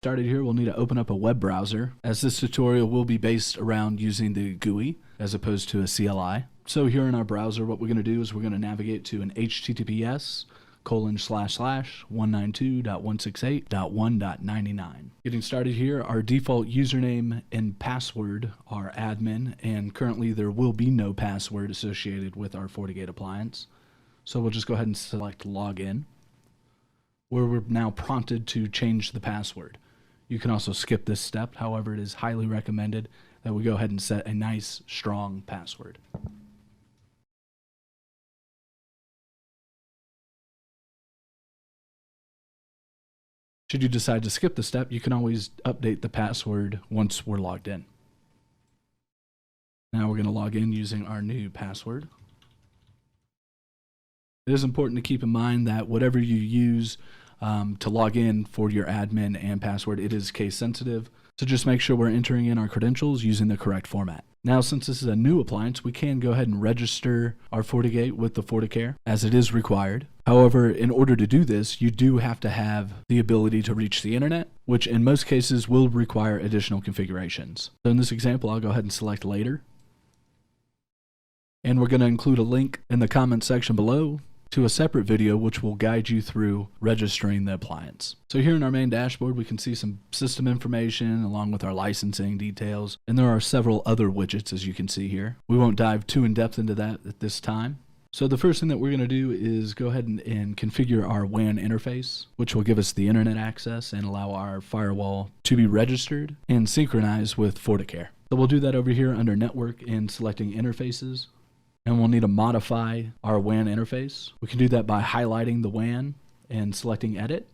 Started here, we'll need to open up a web browser, as this tutorial will be based around using the GUI as opposed to a CLI. So here in our browser, what we're going to do is we're going to navigate to an https://192.168.1.99. Getting started here, our default username and password are admin, and currently there will be no password associated with our Fortigate appliance. So we'll just go ahead and select login, where we're now prompted to change the password. You can also skip this step. However, it is highly recommended that we go ahead and set a nice, strong password. Should you decide to skip the step, you can always update the password once we're logged in. Now we're going to log in using our new password. It is important to keep in mind that whatever you use to log in for your admin and password, it is case sensitive. So just make sure we're entering in our credentials using the correct format. Now, since this is a new appliance, we can go ahead and register our Fortigate with the Forticare as it is required. However, in order to do this, you do have to have the ability to reach the internet, which in most cases will require additional configurations. So in this example, I'll go ahead and select later. And we're going to include a link in the comment section below to a separate video which will guide you through registering the appliance. So here in our main dashboard, we can see some system information along with our licensing details, and there are several other widgets as you can see here. We won't dive too in depth into that at this time. So the first thing that we're going to do is go ahead and configure our WAN interface, which will give us the internet access and allow our firewall to be registered and synchronized with Forticare. So we'll do that over here under Network and selecting Interfaces. And we'll need to modify our WAN interface. We can do that by highlighting the WAN and selecting Edit.